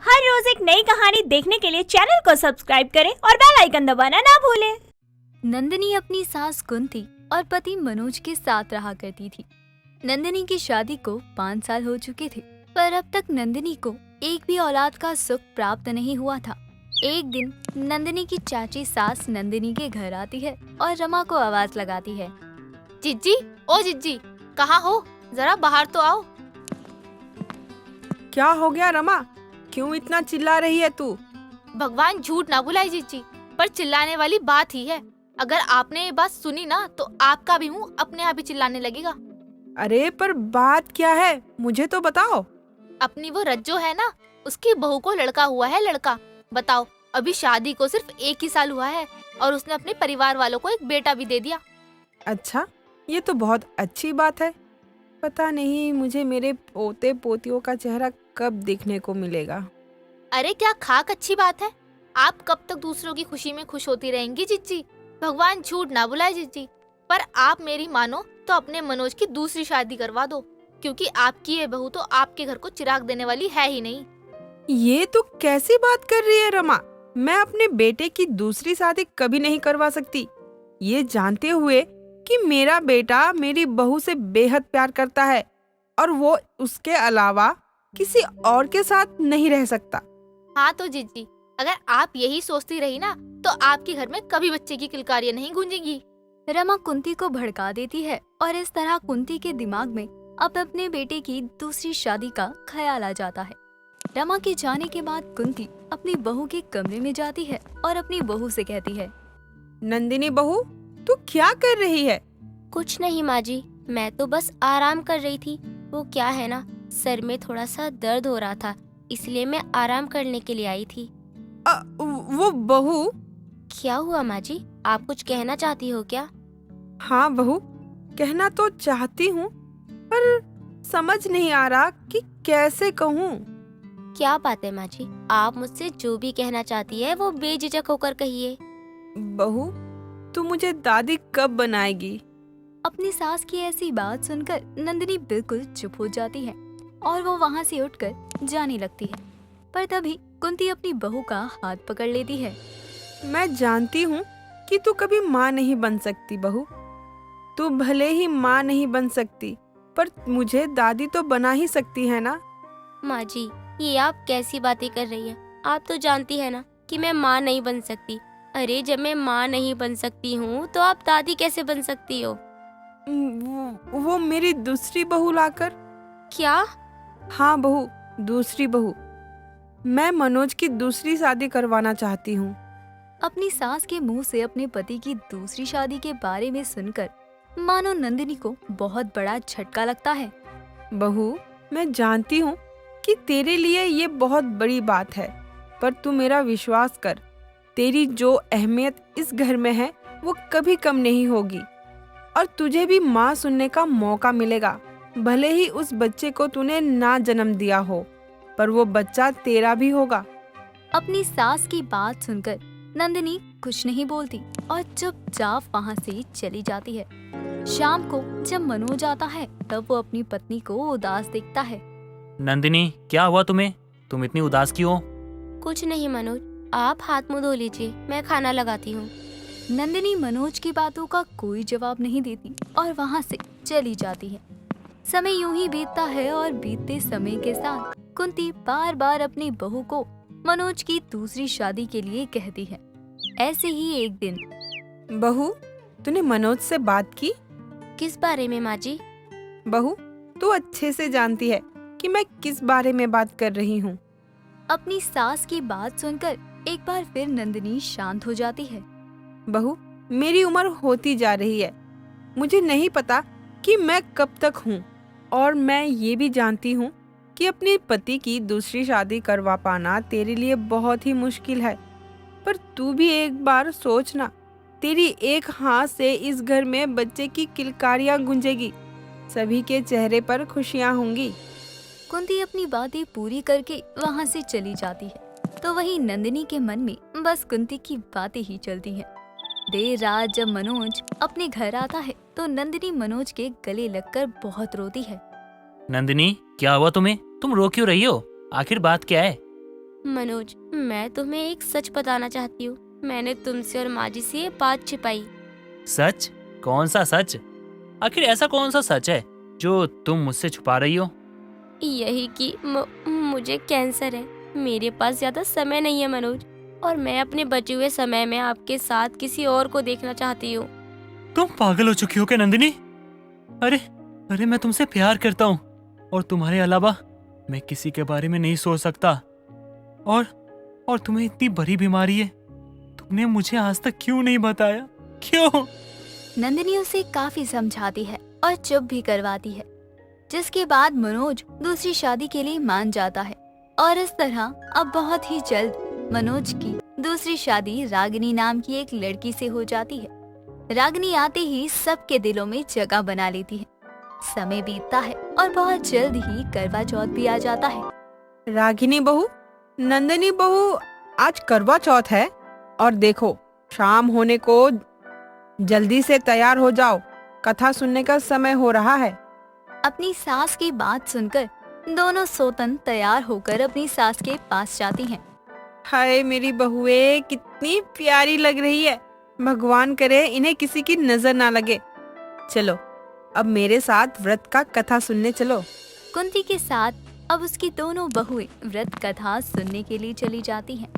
हर रोज एक नई कहानी देखने के लिए चैनल को सब्सक्राइब करें और बेल आइकन दबाना ना भूलें। नंदिनी अपनी सास कुंती और पति मनोज के साथ रहा करती थी। नंदिनी की शादी को 5 साल हो चुके थे, पर अब तक नंदिनी को एक भी औलाद का सुख प्राप्त नहीं हुआ था। एक दिन नंदिनी की चाची सास नंदिनी के घर आती है और रमा को आवाज लगाती है, जिज्जी, ओ जिज्जी, कहाँ हो? जरा बाहर तो आओ। क्या हो गया रमा? क्यों इतना चिल्ला रही है तू? भगवान झूठ ना बुलाए जिज्जी, पर चिल्लाने वाली बात ही है। अगर आपने ये बात सुनी ना तो आपका भी मुंह अपने आप ही चिल्लाने लगेगा। अरे पर बात क्या है, मुझे तो बताओ। अपनी वो रज्जो है ना, उसकी बहू को लड़का हुआ है, लड़का। बताओ, अभी शादी को सिर्फ 1 ही साल हुआ है और उसने अपने परिवार वालों को एक बेटा भी दे दिया। अच्छा, ये तो बहुत अच्छी बात है। पता नहीं मुझे मेरे पोते पोतियों का चेहरा कब देखने को मिलेगा। अरे क्या खाक अच्छी बात है। आप कब तक दूसरों की खुशी में खुश होती रहेंगी जिज्जी? भगवान झूठ ना बुलाए जिज्जी, पर आप मेरी मानो तो अपने मनोज की दूसरी शादी करवा दो, क्योंकि आपकी ये बहू तो आपके घर को चिराग देने वाली है ही नहीं। ये तो कैसी बात कर रही है रमा? मैं अपने बेटे की दूसरी शादी कभी नहीं करवा सकती, ये जानते हुए कि मेरा बेटा मेरी बहू से बेहद प्यार करता है और वो उसके अलावा किसी और के साथ नहीं रह सकता। हाँ तो जिज्जी, अगर आप यही सोचती रही ना तो आपके घर में कभी बच्चे की किलकारियां नहीं गूंजेंगी। रमा कुंती को भड़का देती है और इस तरह कुंती के दिमाग में अब अपने बेटे की दूसरी शादी का ख्याल आ जाता है। रमा के जाने के बाद कुंती अपनी बहू के कमरे में जाती है और अपनी बहू से कहती है, नंदिनी बहू, तू क्या कर रही है? कुछ नहीं माँ जी, मैं तो बस आराम कर रही थी। वो क्या है ना, सर में थोड़ा सा दर्द हो रहा था, इसलिए मैं आराम करने के लिए आई थी। वो बहू? क्या हुआ माँ जी, आप कुछ कहना चाहती हो क्या? हाँ बहू, कहना तो चाहती हूँ, पर समझ नहीं आ रहा कि कैसे कहूँ। क्या बात है माँ जी, आप मुझसे जो भी कहना चाहती है वो बेझिझक होकर कहिए। बहू, तू मुझे दादी कब बनाएगी? अपनी सास की ऐसी बात सुनकर नंदिनी बिल्कुल चुप हो जाती है और वो वहाँ से उठकर जाने लगती है। पर तभी कुंती अपनी बहू का हाथ पकड़ लेती है। मैं जानती हूँ कि तू कभी माँ नहीं बन सकती बहू। तू भले ही माँ नहीं बन सकती, पर मुझे दादी तो बना ही सकती है ना। माँ जी, ये आप कैसी बातें कर रही हैं? आप तो जानती है ना कि मैं माँ नहीं बन सकती। अरे जब मैं माँ नहीं बन सकती हूँ तो आप दादी कैसे बन सकती हो? वो मेरी दूसरी बहू लाकर। क्या? हाँ बहू, दूसरी बहू। मैं मनोज की दूसरी शादी करवाना चाहती हूँ। अपनी सास के मुंह से अपने पति की दूसरी शादी के बारे में सुनकर मानो नंदिनी को बहुत बड़ा झटका लगता है। बहू, मैं जानती हूँ कि तेरे लिए ये बहुत बड़ी बात है, पर तू मेरा विश्वास कर, तेरी जो अहमियत इस घर में है वो कभी कम नहीं होगी और तुझे भी माँ सुनने का मौका मिलेगा। भले ही उस बच्चे को तूने ना जन्म दिया हो, पर वो बच्चा तेरा भी होगा। अपनी सास की बात सुनकर नंदिनी कुछ नहीं बोलती और चुपचाप वहाँ से चली जाती है। शाम को जब मनोज आता है तब वो अपनी पत्नी को उदास देखता है। नंदिनी, क्या हुआ तुम्हें? तुम इतनी उदास क्यों हो? कुछ नहीं मनोज, आप हाथ मुंह धो लीजिए, मैं खाना लगाती हूँ। नंदिनी मनोज की बातों का कोई जवाब नहीं देती और वहाँ से चली जाती है। समय यूं ही बीतता है और बीतते समय के साथ कुंती बार बार अपनी बहू को मनोज की दूसरी शादी के लिए कहती है। ऐसे ही एक दिन, बहू, तूने मनोज से बात की? किस बारे में माँ जी? बहू, तू अच्छे से जानती है कि मैं किस बारे में बात कर रही हूँ। अपनी सास की बात सुनकर एक बार फिर नंदिनी शांत हो जाती है। बहू, मेरी उम्र होती जा रही है, मुझे नहीं पता कि मैं कब तक हूँ, और मैं ये भी जानती हूँ कि अपने पति की दूसरी शादी करवा पाना तेरे लिए बहुत ही मुश्किल है। पर तू भी एक बार सोचना, तेरी एक हाथ से इस घर में बच्चे की किलकारियाँ गूंजेगी, सभी के चेहरे पर खुशियाँ होंगी। कुंती अपनी बातें पूरी करके वहाँ से चली जाती है तो वहीं नंदिनी के मन में बस कुंती की बातें ही चलती हैं। देर रात जब मनोज अपने घर आता है तो नंदिनी मनोज के गले लगकर बहुत रोती है। नंदिनी, क्या हुआ तुम्हें? तुम रो क्यों रही हो? आखिर बात क्या है? मनोज, मैं तुम्हें एक सच बताना चाहती हूँ। मैंने तुमसे और माँ जी से ये बात छिपाई। सच? कौन सा सच? आखिर ऐसा कौन सा सच है जो तुम मुझसे छुपा रही हो? यही कि मुझे कैंसर है। मेरे पास ज्यादा समय नहीं है मनोज, और मैं अपने बचे हुए समय में आपके साथ किसी और को देखना चाहती हूँ। तुम पागल हो चुकी हो क्या नंदिनी? अरे मैं तुमसे प्यार करता हूँ, और तुम्हारे अलावा मैं किसी के बारे में नहीं सोच सकता। और तुम्हें इतनी बड़ी बीमारी है, तुमने मुझे आज तक क्यों नहीं बताया? क्यों? नंदिनी उसे काफी समझाती है और चुप भी करवाती है, जिसके बाद मनोज दूसरी शादी के लिए मान जाता है। और इस तरह अब बहुत ही जल्द मनोज की दूसरी शादी रागिनी नाम की एक लड़की से हो जाती है। रागिनी आते ही सबके दिलों में जगह बना लेती है। समय बीतता है और बहुत जल्द ही करवा चौथ भी आ जाता है। रागिनी बहू, नंदिनी बहू, आज करवा चौथ है और देखो शाम होने को, जल्दी से तैयार हो जाओ, कथा सुनने का समय हो रहा है। अपनी सास की बात सुनकर दोनों सौतन तैयार होकर अपनी सास के पास जाती हैं। हाय मेरी बहुएं, कितनी प्यारी लग रही है। भगवान करे इन्हें किसी की नजर ना लगे। चलो अब मेरे साथ व्रत का कथा सुनने चलो। कुंती के साथ अब उसकी दोनों बहुएं व्रत कथा सुनने के लिए चली जाती हैं।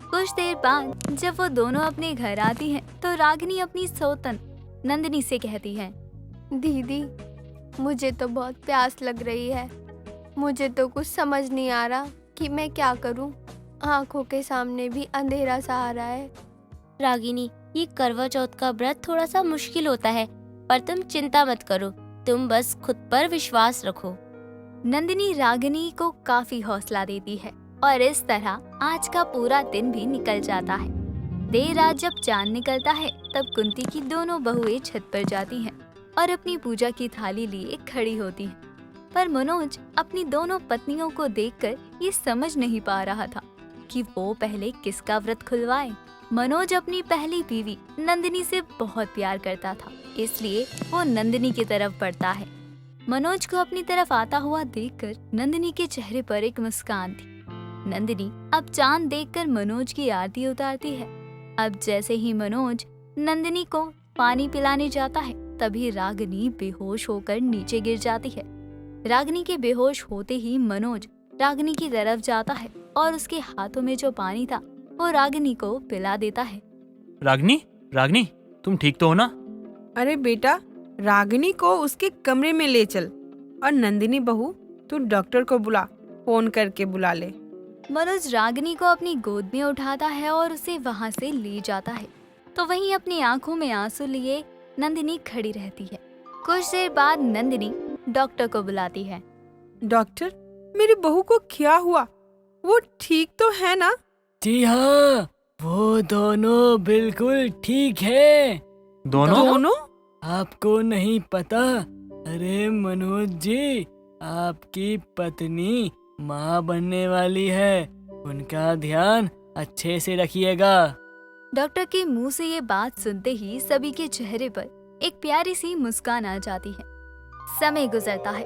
कुछ देर बाद जब वो दोनों अपने घर आती हैं, तो रागिनी अपनी सौतन नंदिनी से कहती है, दीदी, मुझे तो बहुत प्यास लग रही है। मुझे तो कुछ समझ नहीं आ रहा कि मैं क्या करूं। आंखों के सामने भी अंधेरा सा आ रहा है। रागिनी, ये करवा चौथ का व्रत थोड़ा सा मुश्किल होता है, पर तुम चिंता मत करो। तुम बस खुद पर विश्वास रखो। नंदिनी रागिनी को काफी हौसला देती है और इस तरह आज का पूरा दिन भी निकल जाता है। देर रात जब चांद निकलता है, तब कुंती की दोनों बहुएं छत पर जाती हैं और अपनी पूजा की थाली लिए खड़ी होती हैं। पर मनोज अपनी दोनों पत्नियों को देखकर ये समझ नहीं पा रहा था कि वो पहले किसका व्रत खुलवाए। मनोज अपनी पहली बीवी नंदिनी से बहुत प्यार करता था, इसलिए वो नंदिनी की तरफ बढ़ता है। मनोज को अपनी तरफ आता हुआ देखकर नंदिनी के चेहरे पर एक मुस्कान थी। नंदिनी अब चांद देखकर मनोज की आरती उतारती है। अब जैसे ही मनोज नंदिनी को पानी पिलाने जाता है, तभी रागिनी बेहोश होकर नीचे गिर जाती है। रागिनी के बेहोश होते ही मनोज रागिनी की तरफ जाता है और उसके हाथों में जो पानी था वो रागिनी को पिला देता है। रागिनी, तुम ठीक तो हो ना? अरे बेटा, रागिनी को उसके कमरे में ले चल, और नंदिनी बहू तू डॉक्टर को बुला, फोन करके बुला ले। मनोज रागिनी को अपनी गोद में उठाता है और उसे वहाँ से ले जाता है। तो वहीं अपनी आंखों में आंसू लिए नंदिनी खड़ी रहती है। कुछ देर बाद नंदिनी डॉक्टर को बुलाती है। डॉक्टर, मेरी बहू को क्या हुआ? वो ठीक तो है ना? जी हाँ, वो दोनों बिल्कुल ठीक है। दोनों? आपको नहीं पता? अरे मनोज जी, आपकी पत्नी माँ बनने वाली है। उनका ध्यान अच्छे से रखिएगा। डॉक्टर के मुंह से ये बात सुनते ही सभी के चेहरे पर एक प्यारी सी मुस्कान आ जाती है। समय गुजरता है।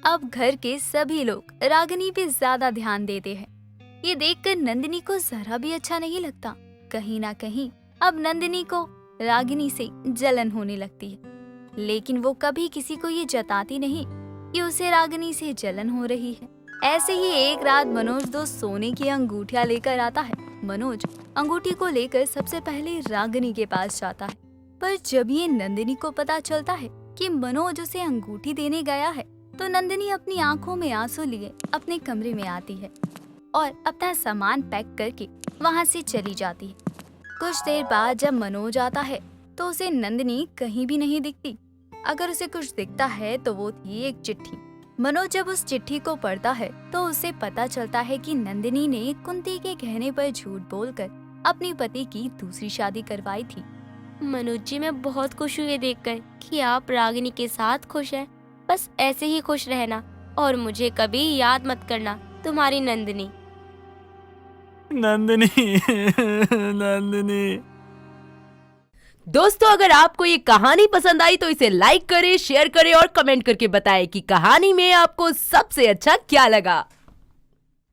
अब घर के सभी लोग रागिनी पे ज्यादा ध्यान देते हैं। ये देखकर नंदिनी को जरा भी अच्छा नहीं लगता। कहीं ना कहीं अब नंदिनी को रागिनी से जलन होने लगती है, लेकिन वो कभी किसी को ये जताती नहीं कि उसे रागिनी से जलन हो रही है। ऐसे ही एक रात मनोज दो सोने की अंगूठियां लेकर आता है। मनोज अंगूठी को लेकर सबसे पहले रागिनी के पास जाता है, पर जब ये नंदिनी को पता चलता है कि मनोज उसे अंगूठी देने गया है, तो नंदिनी अपनी आंखों में आंसू लिए अपने कमरे में आती है और अपना सामान पैक करके वहाँ से चली जाती है। कुछ देर बाद जब मनोज आता है, तो उसे नंदिनी कहीं भी नहीं दिखती। अगर उसे कुछ दिखता है तो वो थी एक चिट्ठी। मनोज जब उस चिट्ठी को पढ़ता है, तो उसे पता चलता है कि नंदिनी ने कुंती के कहने पर झूठ बोलकर अपने पति की दूसरी शादी करवाई थी। मनोज जी, मैं बहुत खुश हुई देखकर कि आप रागिनी के साथ खुश हैं। बस ऐसे ही खुश रहना और मुझे कभी याद मत करना। तुम्हारी नंदिनी। नंदिनी। दोस्तों, अगर आपको ये कहानी पसंद आई तो इसे लाइक करें, शेयर करें और कमेंट करके बताएं कि कहानी में आपको सबसे अच्छा क्या लगा।